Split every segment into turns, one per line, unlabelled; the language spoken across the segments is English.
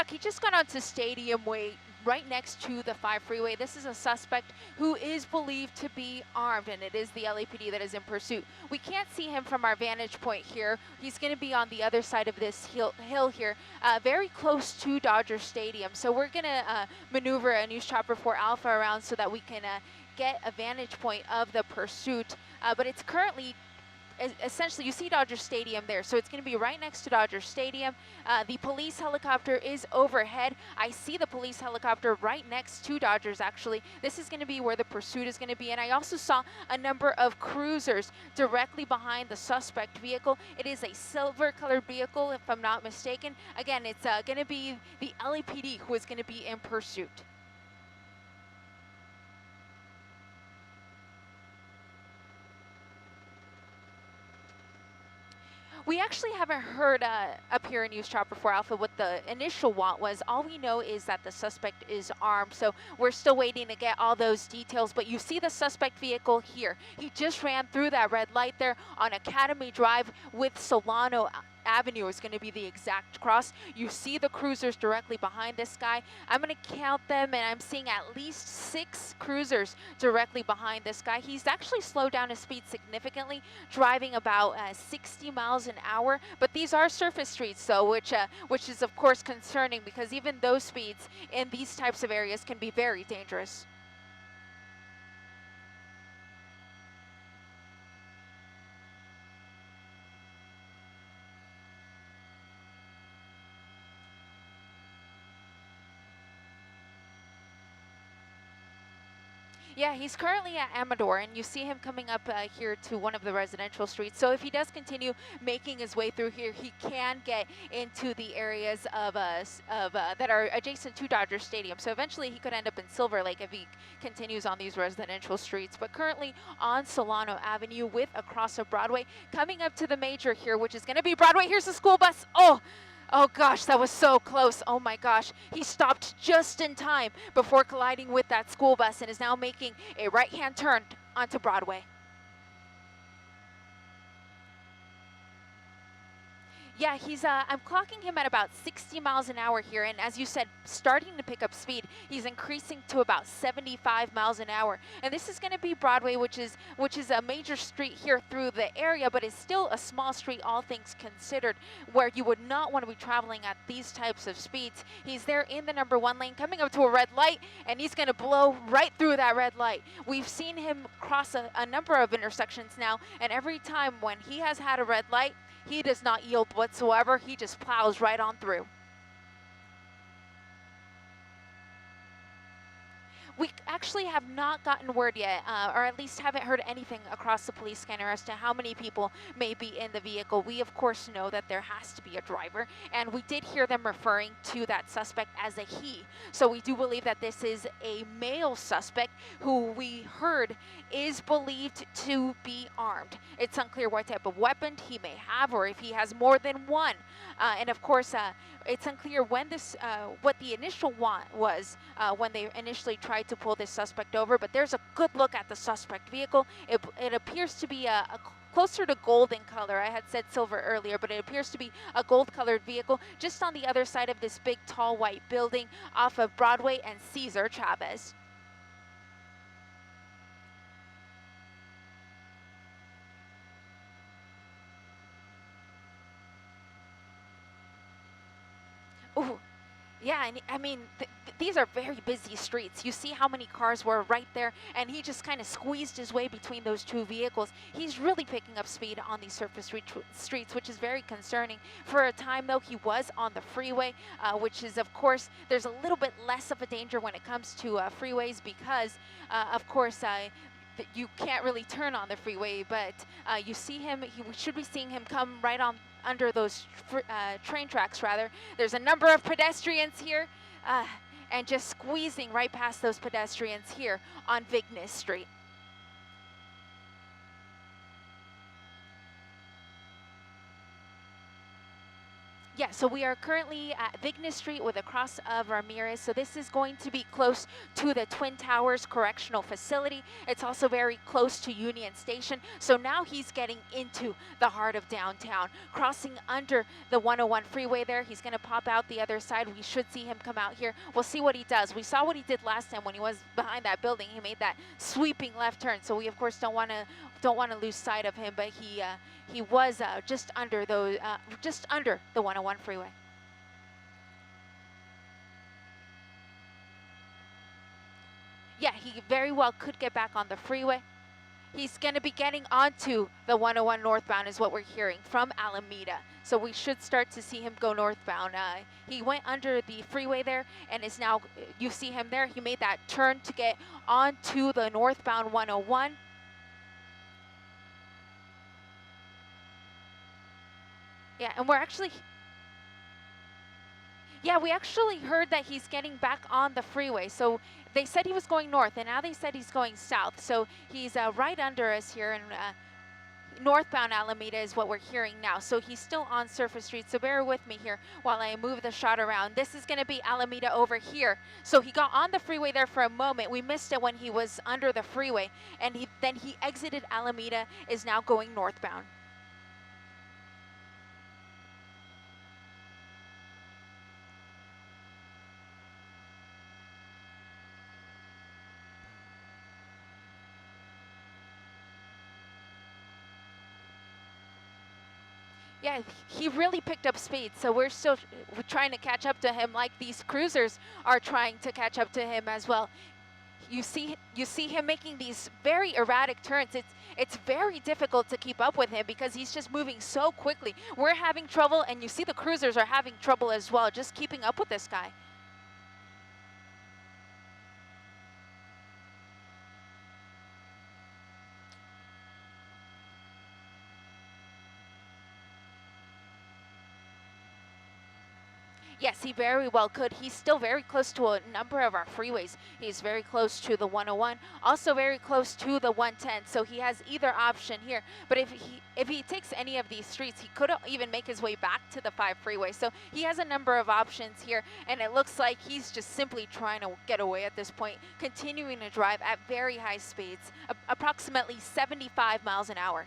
He just got onto Stadium Way right next to the 5 freeway. This is a suspect who is believed to be armed, and it is the LAPD that is in pursuit. We can't see him from our vantage point here. He's going to be on the other side of this hill here, very close to Dodger Stadium. So we're going to maneuver a News Chopper 4 Alpha around so that we can get a vantage point of the pursuit. But it's currently essentially, you see Dodger Stadium there, so it's going to be right next to Dodger Stadium. The police helicopter is overhead. I see the police helicopter right next to Dodgers, actually. This is going to be where the pursuit is going to be, and I also saw a number of cruisers directly behind the suspect vehicle. It is a silver-colored vehicle, if I'm not mistaken. Again, it's going to be the LAPD who is going to be in pursuit. We actually haven't heard up here in News Chopper 4 Alpha what the initial want was. All we know is that the suspect is armed, so we're still waiting to get all those details. But you see the suspect vehicle here. He just ran through that red light there on Academy Drive with Solano Avenue is going to be the exact cross. You see the cruisers directly behind this guy. I'm going to count them, and I'm seeing at least 6 cruisers directly behind this guy. He's actually slowed down his speed significantly, driving about 60 miles an hour. But these are surface streets, so which is of course concerning, because even those speeds in these types of areas can be very dangerous. Yeah, he's currently at Amador, and you see him coming up here to one of the residential streets. So if he does continue making his way through here, he can get into the areas of that are adjacent to Dodger Stadium. So eventually he could end up in Silver Lake if he continues on these residential streets. But currently on Solano Avenue with across of Broadway, coming up to the major here, which is going to be Broadway. Here's the school bus. Oh gosh, that was so close. Oh my gosh. He stopped just in time before colliding with that school bus and is now making a right-hand turn onto Broadway. Yeah, I'm clocking him at about 60 miles an hour here, and as you said, starting to pick up speed. He's increasing to about 75 miles an hour. And this is going to be Broadway, which is a major street here through the area, but is still a small street, all things considered, where you would not want to be traveling at these types of speeds. He's there in the number 1 lane, coming up to a red light, and he's going to blow right through that red light. We've seen him cross a number of intersections now, and every time when he has had a red light, he does not yield whatsoever. He just plows right on through. We actually have not gotten word yet, or at least haven't heard anything across the police scanner as to how many people may be in the vehicle. We, of course, know that there has to be a driver, and we did hear them referring to that suspect as a he. So we do believe that this is a male suspect who we heard is believed to be armed. It's unclear what type of weapon he may have, or if he has more than one. And of course, it's unclear when what the initial want was when they initially tried to pull this suspect over, but there's a good look at the suspect vehicle. It appears to be a closer to golden color. I had said silver earlier, but it appears to be a gold-colored vehicle just on the other side of this big, tall, white building off of Broadway and Cesar Chavez. Ooh. Yeah, and I mean, these are very busy streets. You see how many cars were right there, and he just kind of squeezed his way between those two vehicles. He's really picking up speed on these surface streets, which is very concerning. For a time, though, he was on the freeway, which is, of course, there's a little bit less of a danger when it comes to freeways because, of course, you can't really turn on the freeway, but you see him, we should be seeing him come right on under those train tracks, rather. There's a number of pedestrians here, and just squeezing right past those pedestrians here on Vignes Street. Yeah, so we are currently at Vignes Street with a cross of Ramirez. So this is going to be close to the Twin Towers Correctional Facility. It's also very close to Union Station. So now he's getting into the heart of downtown, crossing under the 101 freeway there. He's going to pop out the other side. We should see him come out here. We'll see what he does. We saw what he did last time when he was behind that building. He made that sweeping left turn. So we, of course, don't want to lose sight of him, but he was just under the 101 freeway. Yeah, he very well could get back on the freeway. He's going to be getting onto the 101 northbound is what we're hearing from Alameda. So we should start to see him go northbound. He went under the freeway there and is now, you see him there. He made that turn to get onto the northbound 101. Yeah, and we actually heard that he's getting back on the freeway. So they said he was going north, and now they said he's going south. So he's right under us here, and northbound Alameda is what we're hearing now. So he's still on Surface Street, so bear with me here while I move the shot around. This is going to be Alameda over here. So he got on the freeway there for a moment. We missed it when he was under the freeway, and then he exited Alameda, is now going northbound. Yeah, he really picked up speed, so we're trying to catch up to him, like these cruisers are trying to catch up to him as well. You see him making these very erratic turns. It's very difficult to keep up with him because he's just moving so quickly. We're having trouble, and you see the cruisers are having trouble as well, just keeping up with this guy. Yes, he very well could. He's still very close to a number of our freeways. He's very close to the 101, also very close to the 110. So he has either option here. But if he takes any of these streets, he could even make his way back to the 5 freeway. So he has a number of options here, and it looks like he's just simply trying to get away at this point, continuing to drive at very high speeds, approximately 75 miles an hour.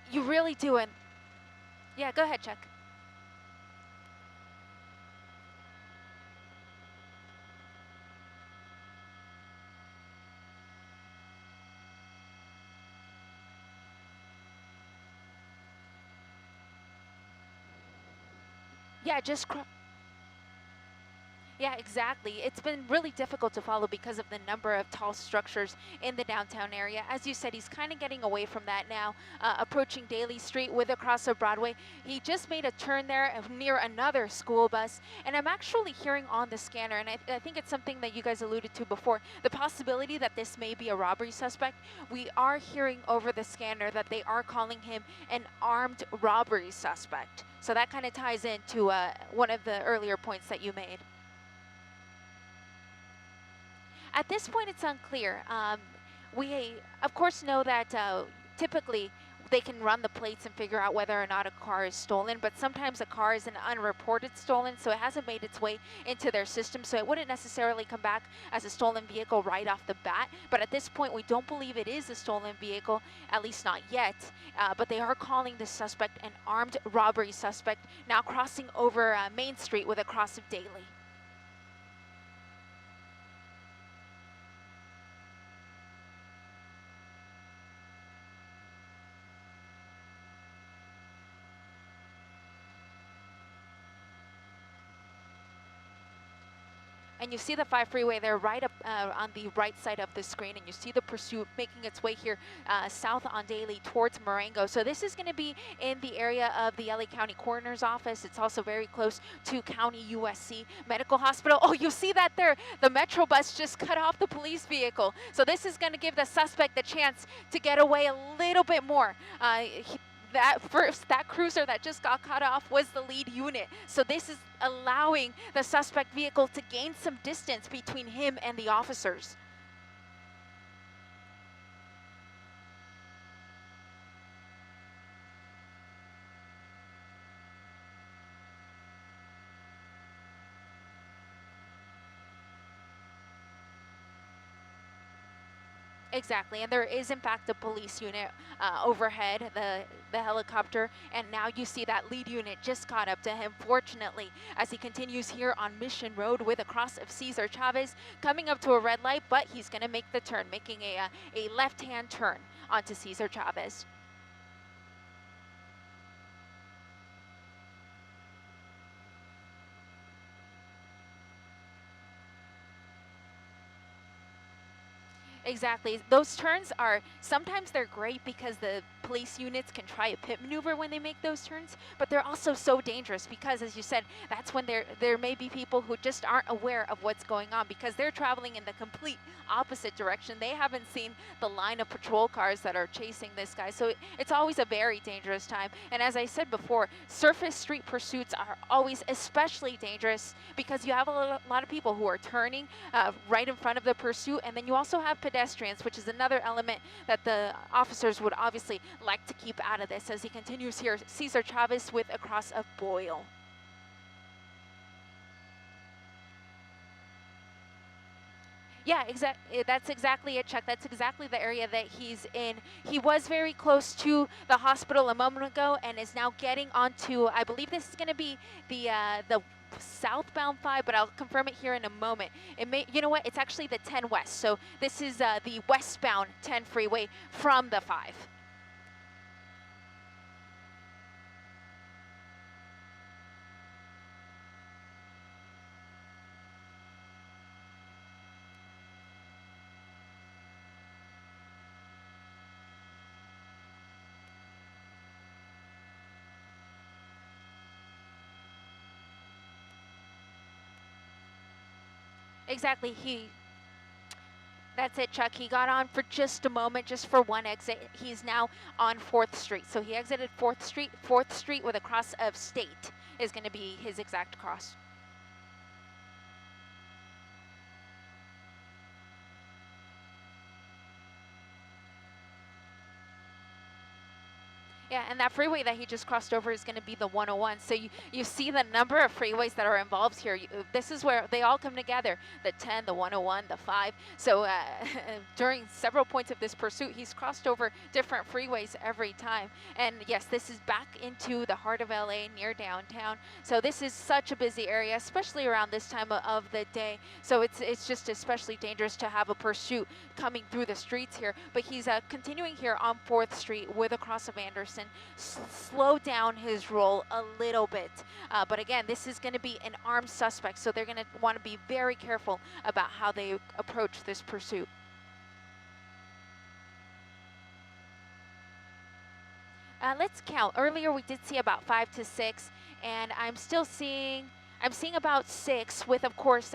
You really do. And yeah, go ahead, Chuck. Yeah, yeah, exactly. It's been really difficult to follow because of the number of tall structures in the downtown area. As you said, he's kind of getting away from that now, approaching Daly Street with across of Broadway. He just made a turn there near another school bus, and I'm actually hearing on the scanner, and I think it's something that you guys alluded to before, the possibility that this may be a robbery suspect. We are hearing over the scanner that they are calling him an armed robbery suspect. So that kind of ties into one of the earlier points that you made. At this point, it's unclear. We, of course, know that typically they can run the plates and figure out whether or not a car is stolen, but sometimes a car is an unreported stolen, so it hasn't made its way into their system, so it wouldn't necessarily come back as a stolen vehicle right off the bat. But at this point, we don't believe it is a stolen vehicle, at least not yet, but they are calling the suspect an armed robbery suspect, now crossing over Main Street with a cross of Daly. And you see the 5 freeway there right up on the right side of the screen, and you see the pursuit making its way here south on Daly towards Marengo. So this is going to be in the area of the LA County Coroner's Office. It's also very close to County USC Medical Hospital. Oh, you see that there? The Metro bus just cut off the police vehicle. So this is going to give the suspect the chance to get away a little bit more. that cruiser that just got cut off was the lead unit. So this is allowing the suspect vehicle to gain some distance between him and the officers. Exactly, and there is in fact a police unit overhead, the helicopter, and now you see that lead unit just caught up to him, fortunately, as he continues here on Mission Road with a cross of Cesar Chavez, coming up to a red light, but he's going to make the turn, making a left-hand turn onto Cesar Chavez. Exactly. Those turns are, sometimes they're great because the police units can try a pit maneuver when they make those turns, but they're also so dangerous because, as you said, that's when there may be people who just aren't aware of what's going on because they're traveling in the complete opposite direction. They haven't seen the line of patrol cars that are chasing this guy, so it's always a very dangerous time. And as I said before, surface street pursuits are always especially dangerous because you have a lot of people who are turning right in front of the pursuit, and then you also have pedestrians, which is another element that the officers would obviously like to keep out of this. As he continues here, Cesar Chavez with a cross of Boyle. Yeah, that's exactly it, Chuck. That's exactly the area that he's in. He was very close to the hospital a moment ago and is now getting onto, I believe this is going to be the southbound 5, but I'll confirm it here in a moment. It may, you know what, it's actually the 10 West. So this is the westbound 10 freeway from the 5. Exactly, that's it, Chuck. He got on for just a moment, just for one exit. He's now on 4th Street. So he exited 4th Street. 4th Street with a cross of State is going to be his exact cross. Yeah, and that freeway that he just crossed over is going to be the 101. So you see the number of freeways that are involved here. This is where they all come together, the 10, the 101, the 5. So during several points of this pursuit, he's crossed over different freeways every time. And yes, this is back into the heart of LA, near downtown. So this is such a busy area, especially around this time of the day. So it's just especially dangerous to have a pursuit coming through the streets here. But he's continuing here on 4th Street with a cross of Anderson. Slow down his roll a little bit. But again, this is going to be an armed suspect, so they're going to want to be very careful about how they approach this pursuit. Let's count. Earlier we did see about 5 to 6, and I'm seeing about 6 with, of course,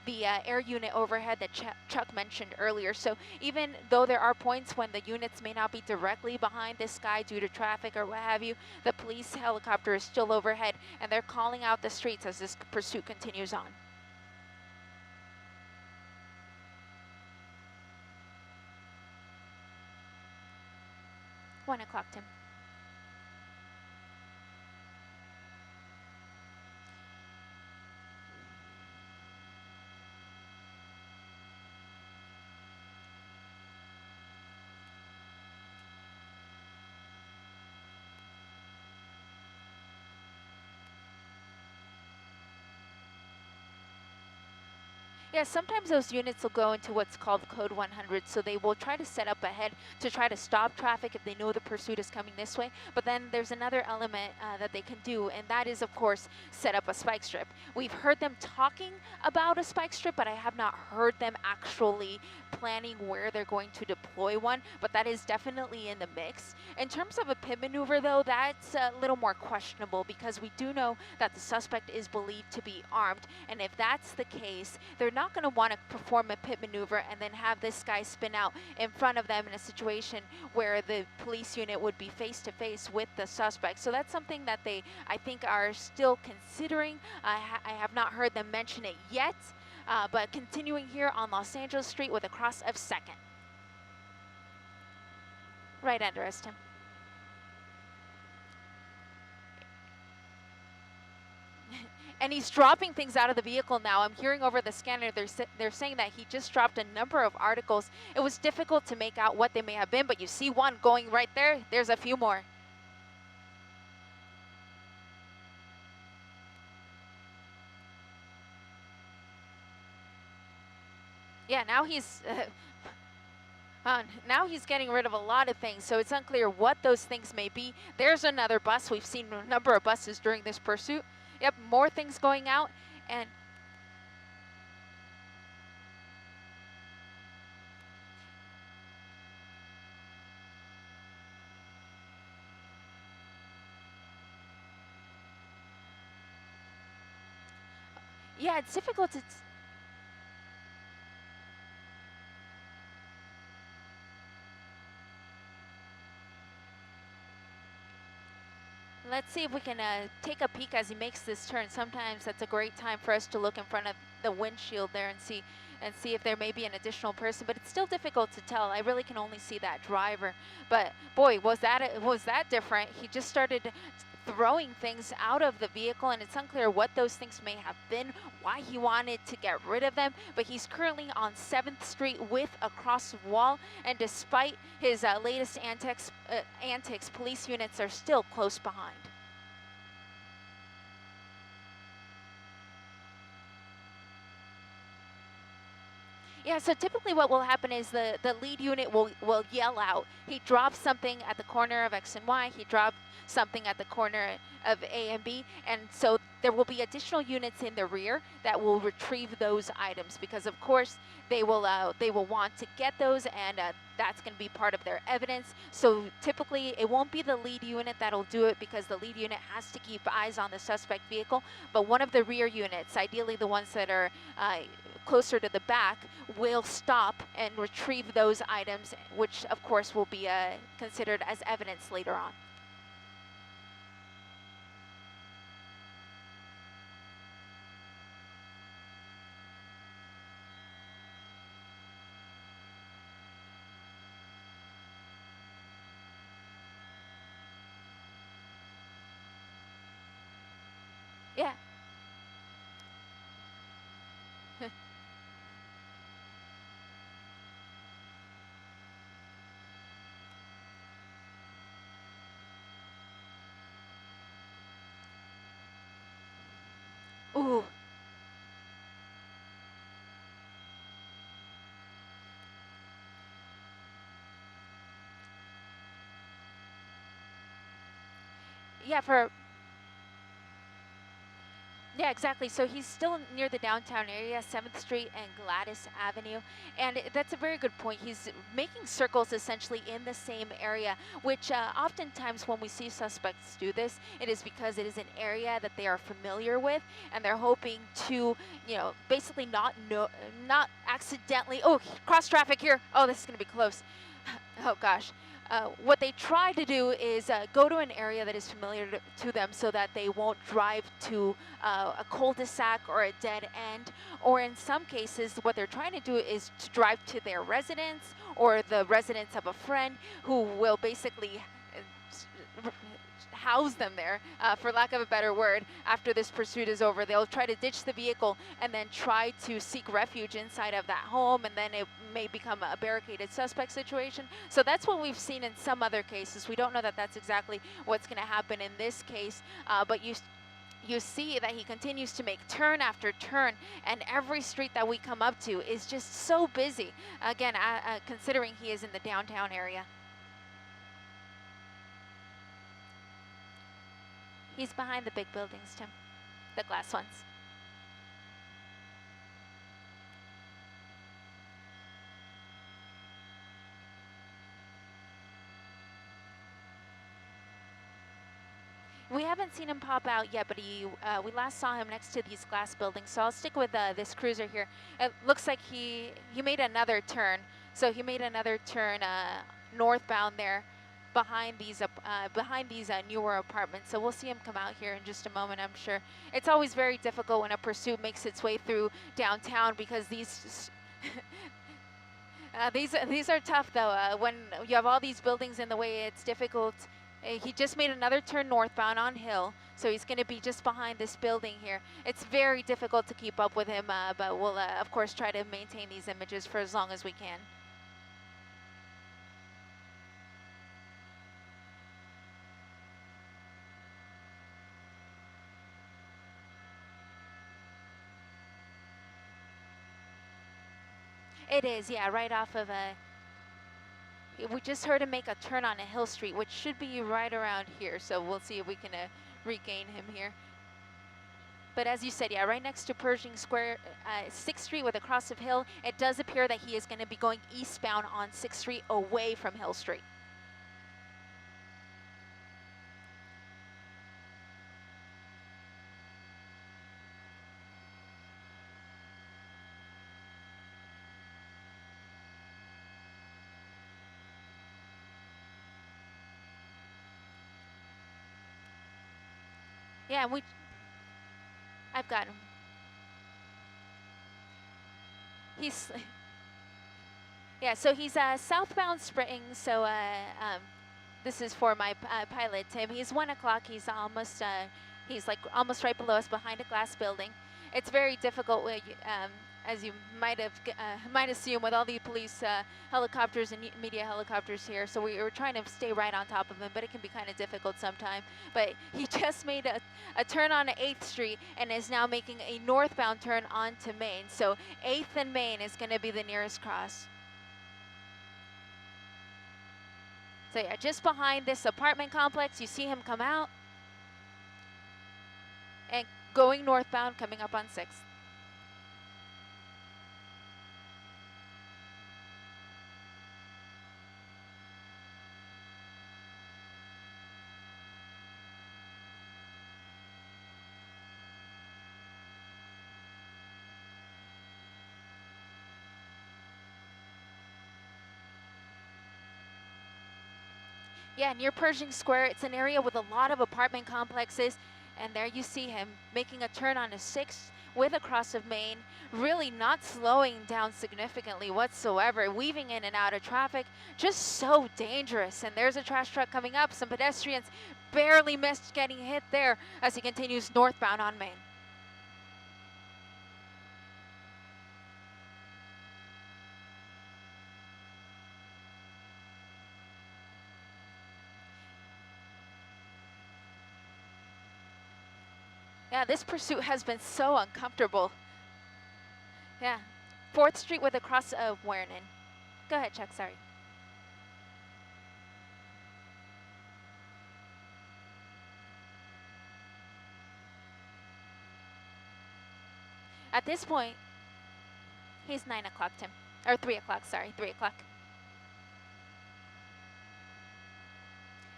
the air unit overhead that Chuck mentioned earlier. So even though there are points when the units may not be directly behind this guy due to traffic or what have you, the police helicopter is still overhead, and they're calling out the streets as this pursuit continues on. One o'clock, Tim. Yeah, sometimes those units will go into what's called Code 100, so they will try to set up ahead to try to stop traffic if they know the pursuit is coming this way. But then there's another element that they can do, and that is, of course, set up a spike strip. We've heard them talking about a spike strip, but I have not heard them actually planning where they're going to deploy one, but that is definitely in the mix. In terms of a pit maneuver, though, that's a little more questionable because we do know that the suspect is believed to be armed, and if that's the case, they're not not going to want to perform a pit maneuver and then have this guy spin out in front of them in a situation where the police unit would be face to face with the suspect. So that's something that they, I think, are still considering. I have not heard them mention it yet, but continuing here on Los Angeles Street with a cross of 2nd. Right under us, Tim. And he's dropping things out of the vehicle now. I'm hearing over the scanner, they're saying that he just dropped a number of articles. It was difficult to make out what they may have been, but you see one going right there. There's a few more. Yeah, now he's getting rid of a lot of things, so it's unclear what those things may be. There's another bus. We've seen a number of buses during this pursuit. Yep, more things going out, and yeah, it's difficult to let's see if we can take a peek as he makes this turn. Sometimes that's a great time for us to look in front of the windshield there and see if there may be an additional person, but it's still difficult to tell. I really can only see that driver. But boy, was that different. He just started throwing things out of the vehicle, and it's unclear what those things may have been, why he wanted to get rid of them, but he's currently on 7th Street with a cross wall, and despite his latest antics, police units are still close behind. Yeah, so typically what will happen is the lead unit will yell out. He drops something at the corner of X and Y. He dropped something at the corner of A and B. And so there will be additional units in the rear that will retrieve those items because, of course, they will want to get those, and that's going to be part of their evidence. So typically it won't be the lead unit that'll do it because the lead unit has to keep eyes on the suspect vehicle. But one of the rear units, ideally the ones that are closer to the back, will stop and retrieve those items, which of course will be considered as evidence later on. Yeah. Ooh. Yeah, Yeah, exactly. So he's still near the downtown area, 7th Street and Gladys Avenue. And that's a very good point. He's making circles essentially in the same area, which oftentimes when we see suspects do this, it is because it is an area that they are familiar with, and they're hoping to, basically not accidentally, oh, cross traffic here. Oh, this is going to be close. Oh, gosh. What they try to do is go to an area that is familiar to them so that they won't drive to a cul-de-sac or a dead end. Or in some cases, what they're trying to do is to drive to their residence or the residence of a friend who will basically house them there, for lack of a better word. After this pursuit is over, they'll try to ditch the vehicle and then try to seek refuge inside of that home, and then it may become a barricaded suspect situation. So that's what we've seen in some other cases. We don't know that that's exactly what's going to happen in this case, but you see that he continues to make turn after turn, and every street that we come up to is just so busy. Again, considering he is in the downtown area. He's behind the big buildings, Tim. The glass ones. We haven't seen him pop out yet, but we last saw him next to these glass buildings. So I'll stick with this cruiser here. It looks like he made another turn. So he made another turn northbound there, behind these newer apartments. So we'll see him come out here in just a moment, I'm sure. It's always very difficult when a pursuit makes its way through downtown because these these are tough though. When you have all these buildings in the way, it's difficult. He just made another turn northbound on Hill, so he's going to be just behind this building here. It's very difficult to keep up with him, but we'll of course try to maintain these images for as long as we can. It is, yeah, right off of we just heard him make a turn on a Hill Street, which should be right around here. So we'll see if we can regain him here. But as you said, yeah, right next to Pershing Square, 6th Street with a cross of Hill, it does appear that he is going to be going eastbound on 6th Street away from Hill Street. Yeah, I've got him. Yeah, so he's southbound Spring, so this is for my pilot, Tim. He's 1 o'clock, he's like almost right below us behind a glass building. It's very difficult, as you might assume, with all the police helicopters and media helicopters here. So we were trying to stay right on top of him, but it can be kind of difficult sometimes. But he just made a turn on 8th Street and is now making a northbound turn onto Main. So 8th and Main is going to be the nearest cross. So yeah, just behind this apartment complex, you see him come out and going northbound, coming up on 6th. Yeah, near Pershing Square, it's an area with a lot of apartment complexes, and there you see him making a turn on a 6th with a cross of Main, really not slowing down significantly whatsoever, weaving in and out of traffic, just so dangerous. And there's a trash truck coming up. Some pedestrians barely missed getting hit there as he continues northbound on Main. Yeah, this pursuit has been so uncomfortable. Yeah, 4th Street with a cross of Warren. Go ahead, Chuck, sorry. At this point, he's 9 o'clock, Tim. Or 3 o'clock, sorry, 3 o'clock.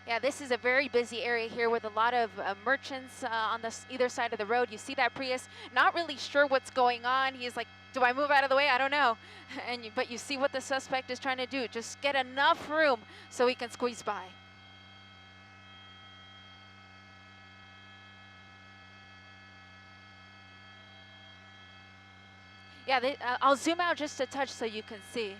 Yeah, this is a very busy area here with a lot of merchants on either side of the road. You see that Prius, not really sure what's going on. He's like, do I move out of the way? I don't know. But you see what the suspect is trying to do. Just get enough room so he can squeeze by. Yeah, I'll zoom out just a touch so you can see.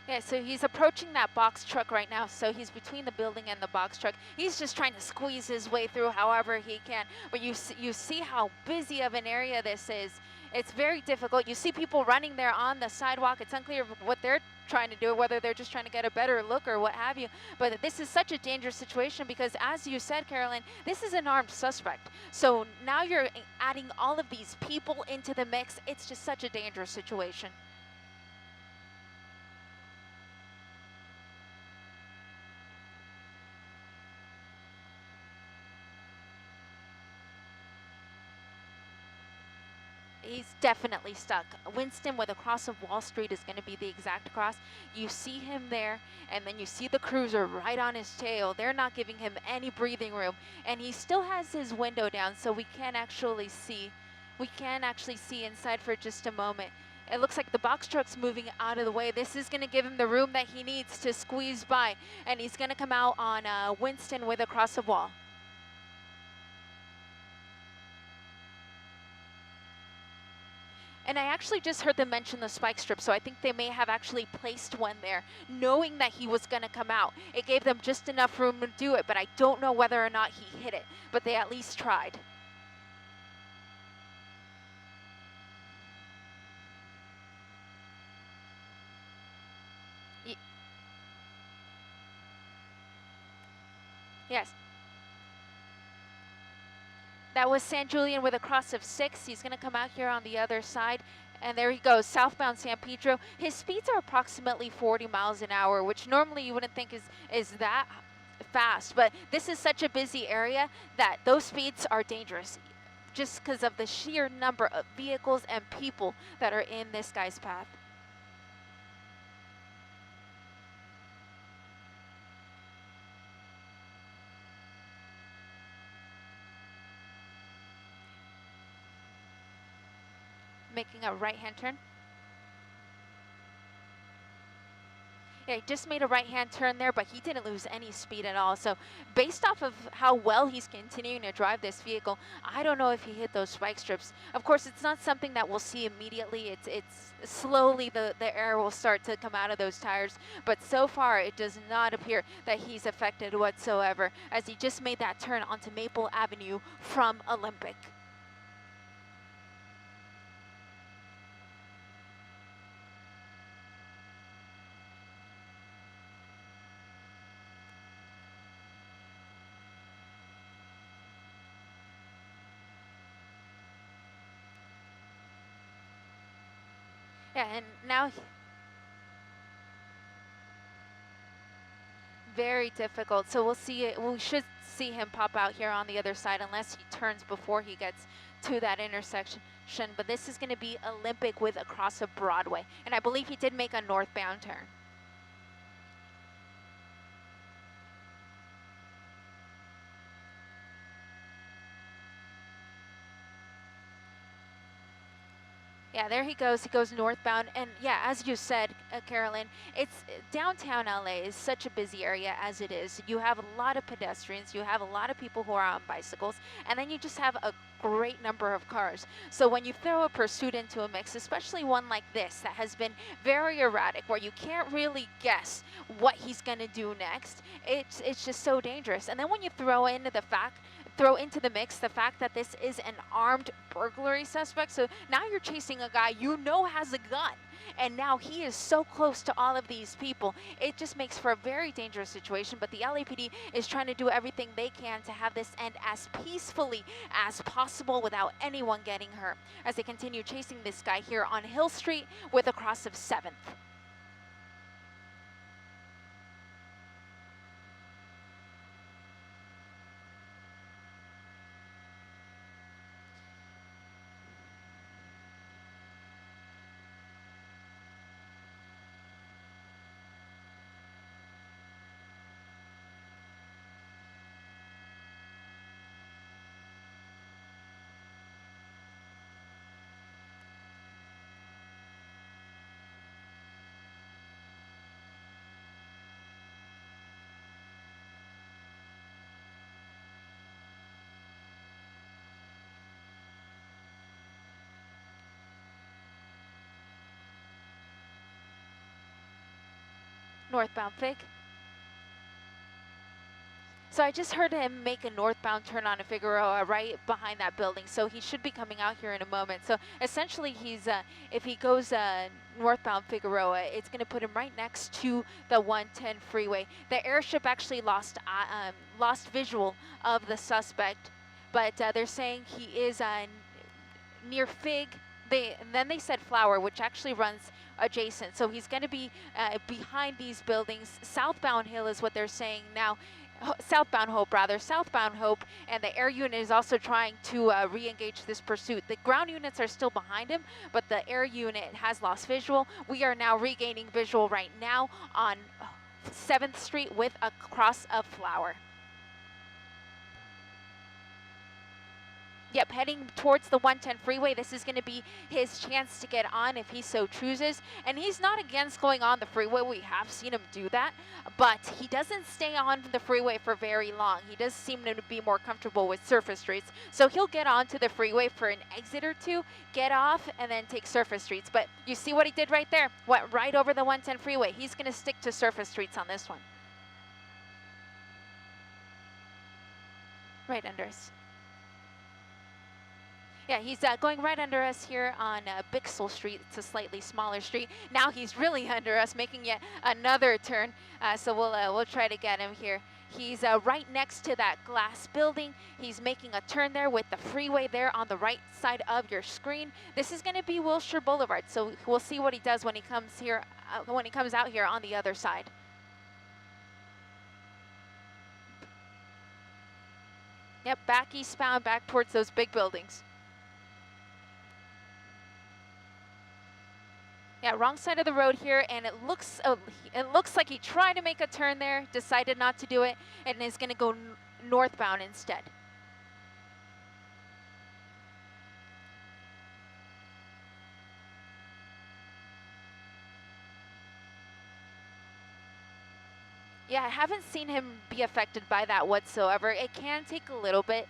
Yeah, so he's approaching that box truck right now. So he's between the building and the box truck. He's just trying to squeeze his way through however he can. But you see how busy of an area this is. It's very difficult. You see people running there on the sidewalk. It's unclear what they're trying to do, whether they're just trying to get a better look or what have you. But this is such a dangerous situation because, as you said, Carolyn, this is an armed suspect. So now you're adding all of these people into the mix. It's just such a dangerous situation. He's definitely stuck. Winston with across of Wall Street is going to be the exact cross. You see him there, and then you see the cruiser right on his tail. They're not giving him any breathing room, and he still has his window down, so we can actually see. We can actually see inside for just a moment. It looks like the box truck's moving out of the way. This is going to give him the room that he needs to squeeze by, and he's going to come out on Winston with across the wall. And I actually just heard them mention the spike strip, so I think they may have actually placed one there, knowing that he was going to come out. It gave them just enough room to do it, but I don't know whether or not he hit it, but they at least tried. Yes. That was San Julian with a cross of 6. He's going to come out here on the other side. And there he goes, southbound San Pedro. His speeds are approximately 40 miles an hour, which normally you wouldn't think is that fast. But this is such a busy area that those speeds are dangerous just because of the sheer number of vehicles and people that are in this guy's path. Making a right-hand turn. Yeah, he just made a right-hand turn there, but he didn't lose any speed at all. So based off of how well he's continuing to drive this vehicle, I don't know if he hit those spike strips. Of course, it's not something that we'll see immediately. It's slowly the air will start to come out of those tires. But so far, it does not appear that he's affected whatsoever, as he just made that turn onto Maple Avenue from Olympic. Yeah, and now very difficult. So we'll see it. We should see him pop out here on the other side unless he turns before he gets to that intersection. But this is going to be Olympic with across of Broadway, and I believe he did make a northbound turn. Yeah, there he goes. He goes northbound. And yeah, as you said, Carolyn, it's downtown LA is such a busy area as it is. You have a lot of pedestrians. You have a lot of people who are on bicycles. And then you just have a great number of cars. So when you throw a pursuit into a mix, especially one like this that has been very erratic, where you can't really guess what he's going to do next, it's just so dangerous. And then when you throw into the mix the fact that this is an armed burglary suspect, so now you're chasing a guy you know has a gun, and now he is so close to all of these people. It just makes for a very dangerous situation, but the LAPD is trying to do everything they can to have this end as peacefully as possible without anyone getting hurt, as they continue chasing this guy here on Hill Street with a cross of 7th. Northbound Fig. So I just heard him make a northbound turn on a Figueroa right behind that building. So he should be coming out here in a moment. So essentially he's, if he goes northbound Figueroa, it's going to put him right next to the 110 freeway. The airship actually lost visual of the suspect, but they're saying he is near Fig. Then they said Flower, which actually runs adjacent. So he's going to be behind these buildings. Southbound Hill is what they're saying now. Southbound Hope rather, southbound Hope, and the air unit is also trying to re-engage this pursuit. The ground units are still behind him, but the air unit has lost visual. We are now regaining visual right now on 7th Street with a cross of flower. Yep, heading towards the 110 freeway. This is going to be his chance to get on if he so chooses. And he's not against going on the freeway. We have seen him do that. But he doesn't stay on the freeway for very long. He does seem to be more comfortable with surface streets. So he'll get onto the freeway for an exit or two, get off, and then take surface streets. But you see what he did right there? Went right over the 110 freeway. He's going to stick to surface streets on this one. Right under us. Yeah, he's going right under us here on Bixel Street. It's a slightly smaller street. Now he's really under us, making yet another turn. So we'll try to get him here. He's right next to that glass building. He's making a turn there with the freeway there on the right side of your screen. This is going to be Wilshire Boulevard. So we'll see what he does when he comes here, when he comes out here on the other side. Yep, back eastbound, back towards those big buildings. Yeah, wrong side of the road here, and it looks like he tried to make a turn there, decided not to do it, and is going to go northbound instead. Yeah, I haven't seen him be affected by that whatsoever. It can take a little bit,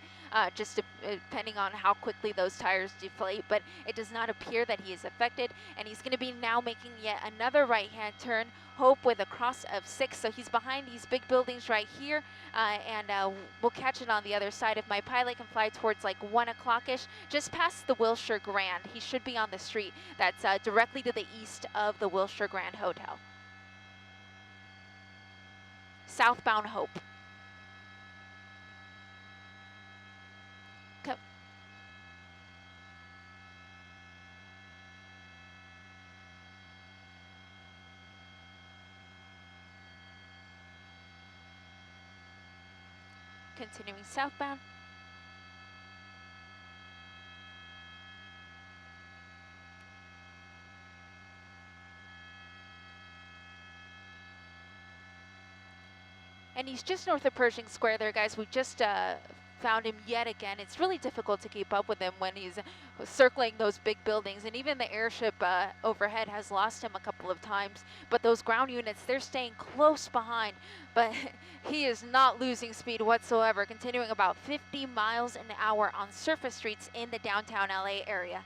just depending on how quickly those tires deflate, but it does not appear that he is affected. And he's going to be now making yet another right-hand turn, Hope with a cross of 6. So he's behind these big buildings right here, and we'll catch it on the other side. If my pilot can fly towards like 1 o'clock-ish, just past the Wilshire Grand, he should be on the street that's directly to the east of the Wilshire Grand Hotel. Southbound Hope. Continuing southbound. And he's just north of Pershing Square there, guys. We just found him yet again. It's really difficult to keep up with him when he's circling those big buildings. And even the airship overhead has lost him a couple of times. But those ground units, they're staying close behind. But he is not losing speed whatsoever, continuing about 50 miles an hour on surface streets in the downtown LA area.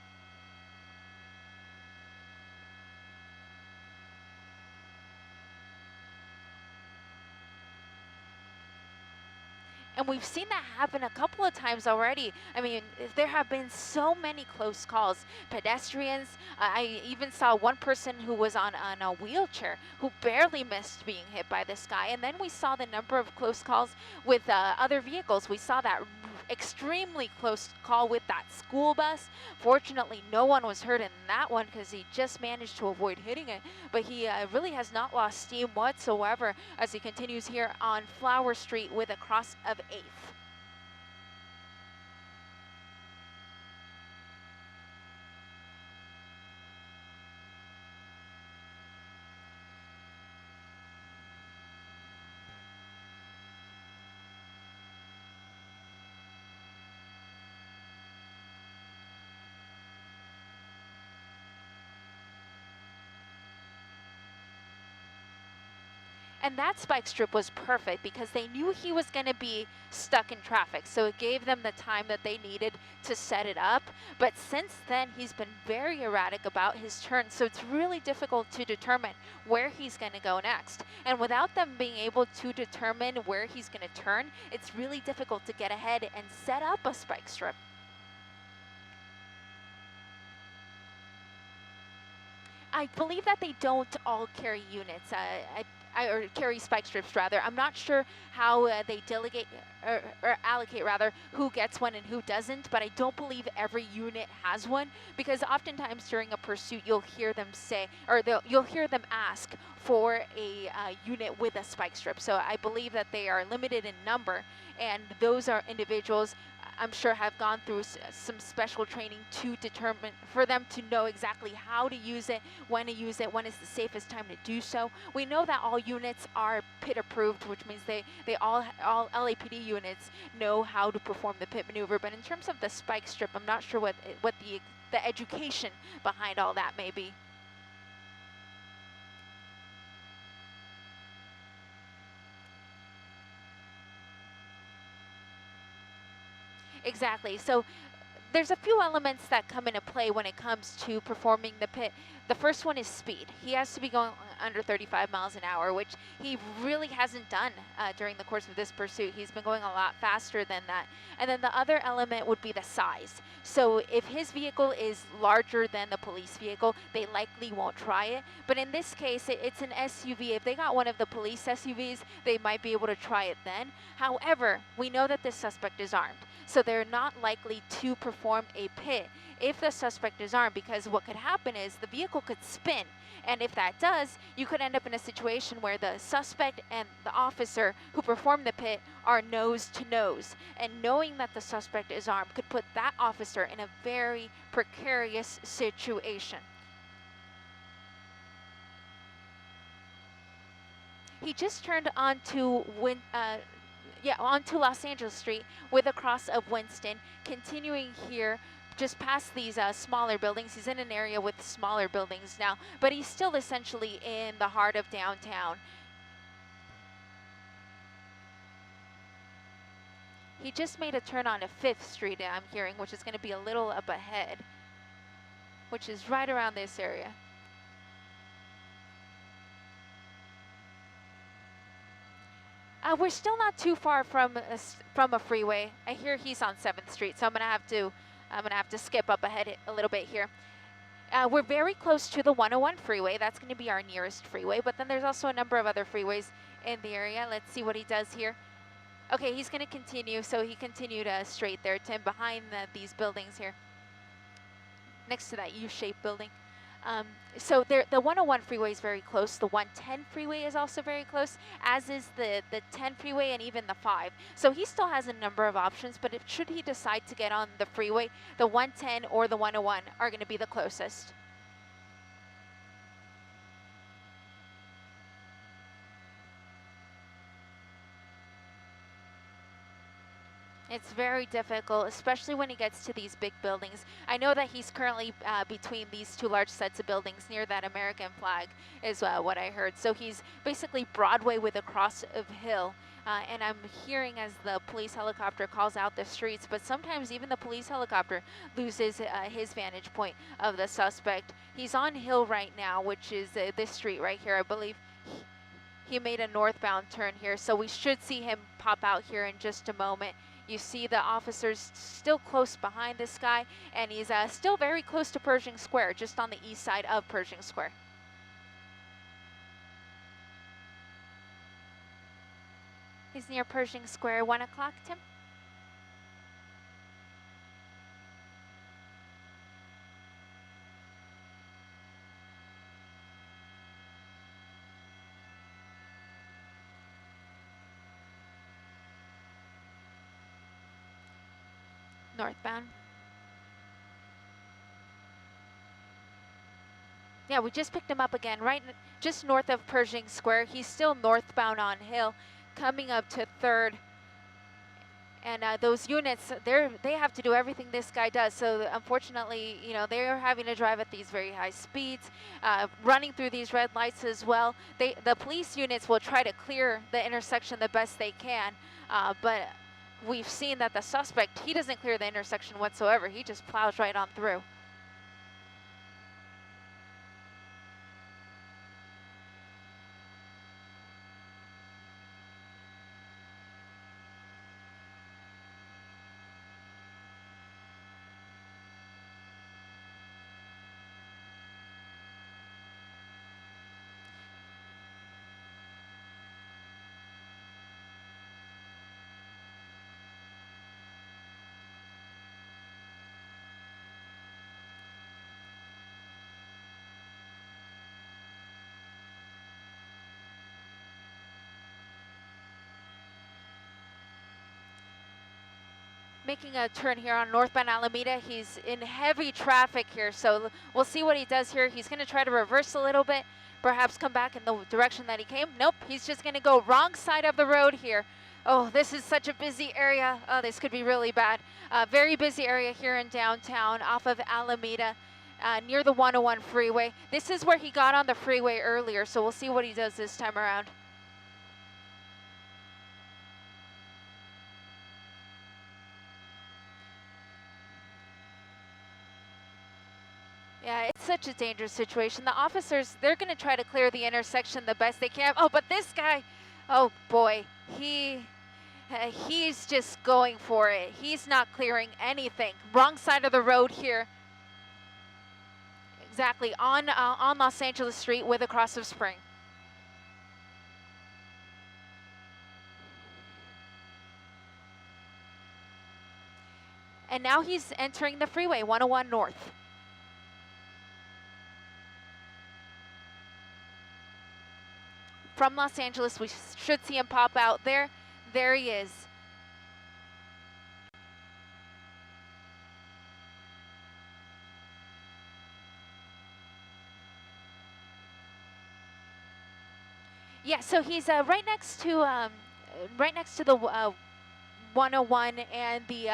And we've seen that happen a couple of times already. I mean, there have been so many close calls. Pedestrians, I even saw one person who was on a wheelchair who barely missed being hit by this guy. And then we saw the number of close calls with other vehicles. We saw that extremely close call with that school bus. Fortunately, no one was hurt in that one because he just managed to avoid hitting it. But he really has not lost steam whatsoever as he continues here on Flower Street with a cross of 8th. And that spike strip was perfect because they knew he was going to be stuck in traffic. So it gave them the time that they needed to set it up. But since then, he's been very erratic about his turns. So it's really difficult to determine where he's going to go next. And without them being able to determine where he's going to turn, it's really difficult to get ahead and set up a spike strip. I believe that they don't all carry units. or carry spike strips rather. I'm not sure how they delegate or allocate rather who gets one and who doesn't, but I don't believe every unit has one, because oftentimes during a pursuit you'll hear them say, or you'll hear them ask for a unit with a spike strip. So I believe that they are limited in number, and those are individuals I'm sure have gone through some special training to determine, for them to know exactly how to use it, when to use it, when is the safest time to do so. We know that all units are pit approved, which means they all LAPD units know how to perform the pit maneuver. But in terms of the spike strip, I'm not sure what the education behind all that may be. Exactly. So there's a few elements that come into play when it comes to performing the pit. The first one is speed. He has to be going under 35 miles an hour, which he really hasn't done during the course of this pursuit. He's been going a lot faster than that. And then the other element would be the size. So if his vehicle is larger than the police vehicle, they likely won't try it. But in this case, it's an SUV. If they got one of the police SUVs, they might be able to try it then. However, we know that this suspect is armed, so they're not likely to perform a pit if the suspect is armed, because what could happen is the vehicle could spin. And if that does, you could end up in a situation where the suspect and the officer who performed the pit are nose to nose. And knowing that the suspect is armed could put that officer in a very precarious situation. He just turned onto onto Los Angeles Street with a cross of Winston, continuing here just past these smaller buildings. He's in an area with smaller buildings now, but he's still essentially in the heart of downtown. He just made a turn on 5th Street, I'm hearing, which is going to be a little up ahead, which is right around this area. We're still not too far from a freeway. I hear he's on 7th Street, so I'm gonna have to skip up ahead a little bit here. We're very close to the 101 freeway. That's going to be our nearest freeway, but then there's also a number of other freeways in the area. Let's see what he does here. Okay, he's going to continue, so he continued straight there, Tim, behind these buildings here, next to that U-shaped building. So the 101 freeway is very close. The 110 freeway is also very close, as is the 10 freeway and even the 5. So he still has a number of options, but should he decide to get on the freeway, the 110 or the 101 are going to be the closest. It's very difficult, especially when he gets to these big buildings. I know that he's currently between these two large sets of buildings near that American flag is what I heard. So he's basically Broadway with a cross of hill. And I'm hearing as the police helicopter calls out the streets, but sometimes even the police helicopter loses his vantage point of the suspect. He's on Hill right now, which is this street right here, I believe. He made a northbound turn here, so we should see him pop out here in just a moment. You see the officers still close behind this guy, and he's still very close to Pershing Square, just on the east side of Pershing Square. He's near Pershing Square, 1 o'clock, Tim? Northbound. Yeah, we just picked him up again, right just north of Pershing Square. He's still northbound on Hill, coming up to 3rd. And those units, they have to do everything this guy does. So unfortunately, you know, they're having to drive at these very high speeds, running through these red lights as well. The police units will try to clear the intersection the best they can, but we've seen that the suspect, he doesn't clear the intersection whatsoever. He just plows right on through. Making a turn here on northbound Alameda. He's in heavy traffic here, so we'll see what he does here. He's going to try to reverse a little bit, perhaps come back in the direction that he came. Nope, he's just going to go wrong side of the road here. Oh, this is such a busy area. Oh, this could be really bad. Very busy area here in downtown off of Alameda. Near the 101 freeway. This is where he got on the freeway earlier, so we'll see what he does this time around. Yeah, it's such a dangerous situation. The officers, they're going to try to clear the intersection the best they can. Oh, but this guy, oh boy, he's just going for it. He's not clearing anything. Wrong side of the road here. Exactly, on Los Angeles Street with across of Spring. And now he's entering the freeway, 101 North. From Los Angeles, we should see him pop out there. There he is. Yeah, so he's right next to the 101 and the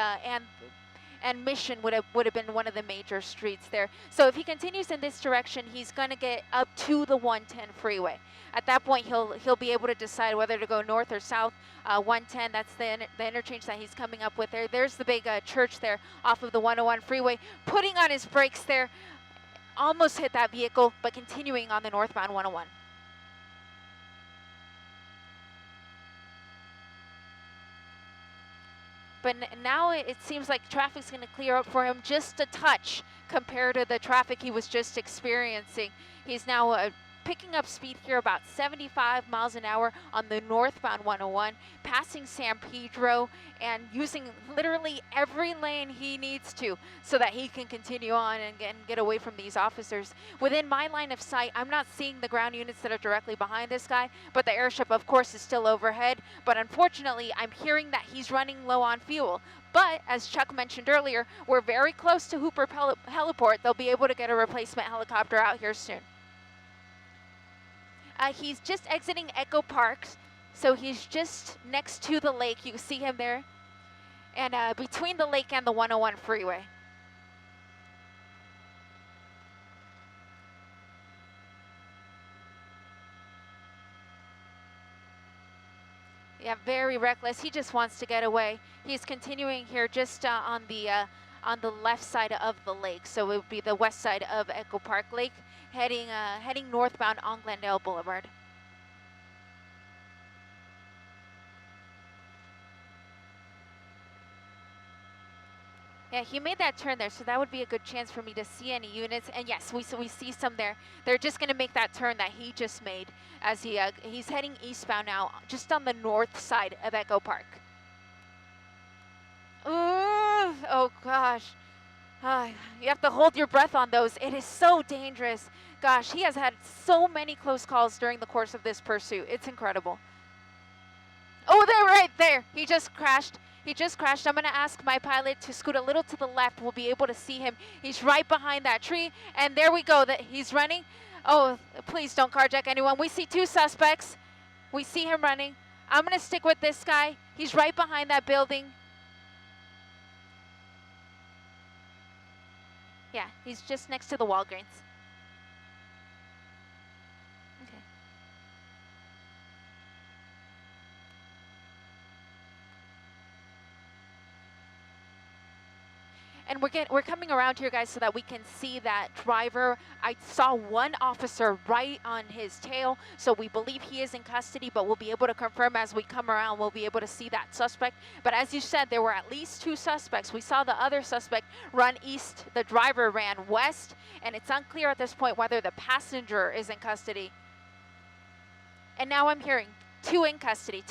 and Mission would have been one of the major streets there. So if he continues in this direction, he's going to get up to the 110 freeway. At that point, he'll be able to decide whether to go north or south. 110, that's the interchange that he's coming up with there. There's the big church there off of the 101 freeway. Putting on his brakes there, almost hit that vehicle, but continuing on the northbound 101. But now it seems like traffic's going to clear up for him just a touch compared to the traffic he was just experiencing. He's now picking up speed here about 75 miles an hour on the northbound 101, passing San Pedro and using literally every lane he needs to so that he can continue on and get away from these officers. Within my line of sight, I'm not seeing the ground units that are directly behind this guy, but the airship, of course, is still overhead. But unfortunately, I'm hearing that he's running low on fuel. But as Chuck mentioned earlier, we're very close to Hooper Heliport. They'll be able to get a replacement helicopter out here soon. He's just exiting Echo Park, so he's just next to the lake. You see him there, and between the lake and the 101 freeway. Yeah, very reckless. He just wants to get away. He's continuing here just on the left side of the lake, so it would be the west side of Echo Park Lake, heading northbound on Glendale Boulevard. Yeah, he made that turn there, so that would be a good chance for me to see any units. And yes, we see some there. They're just going to make that turn that he just made as he's heading eastbound now, just on the north side of Echo Park. Ooh, oh gosh. You have to hold your breath on those. It is so dangerous. Gosh, he has had so many close calls during the course of this pursuit. It's incredible. Oh, they're right there. He just crashed. He just crashed. I'm going to ask my pilot to scoot a little to the left. We'll be able to see him. He's right behind that tree. And there we go. He's running. Oh, please don't carjack anyone. We see two suspects. We see him running. I'm going to stick with this guy. He's right behind that building. Yeah, he's just next to the Walgreens. Okay. And we're coming around here, guys, so that we can see that driver. I saw one officer right on his tail, so we believe he is in custody, but we'll be able to confirm as we come around. We'll be able to see that suspect. But as you said, there were at least two suspects. We saw the other suspect run east. The driver ran west, and it's unclear at this point whether the passenger is in custody. And now I'm hearing two in custody.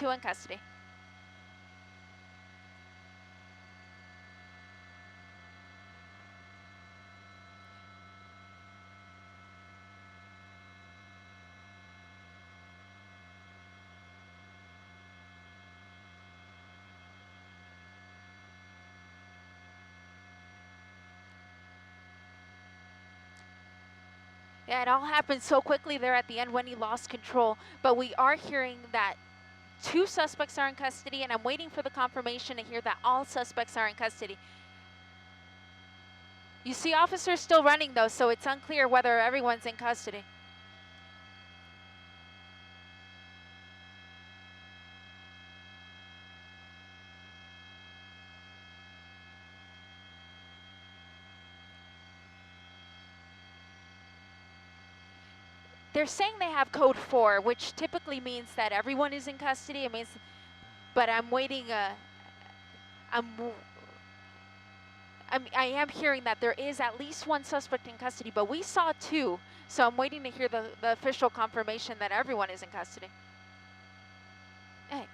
Yeah, it all happened so quickly there at the end when he lost control. But we are hearing that 2 suspects are in custody, and I'm waiting for the confirmation to hear that all suspects are in custody. You see officers still running though, so it's unclear whether everyone's in custody. They're saying they have code 4, which typically means that everyone is in custody. It means, but I'm waiting. I am hearing that there is at least 1 suspect in custody, but we saw 2, so I'm waiting to hear the official confirmation that everyone is in custody. Hey.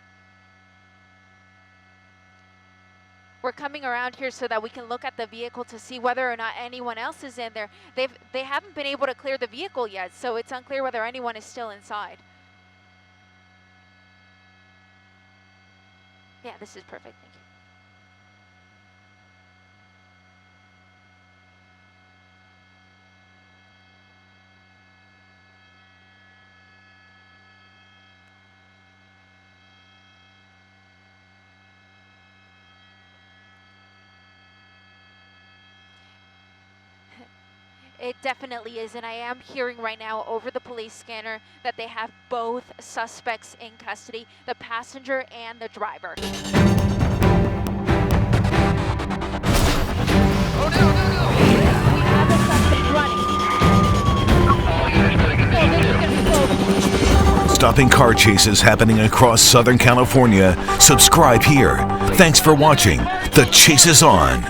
We're coming around here so that we can look at the vehicle to see whether or not anyone else is in there. They haven't been able to clear the vehicle yet, so it's unclear whether anyone is still inside. Yeah, this is perfect. Thank you. It definitely is, and I am hearing right now over the police scanner that they have both suspects in custody, the passenger and the driver.
Oh, no.
We have a suspect running.
Stopping car chases happening across Southern California. Subscribe here. Thanks for watching. The Chase is on.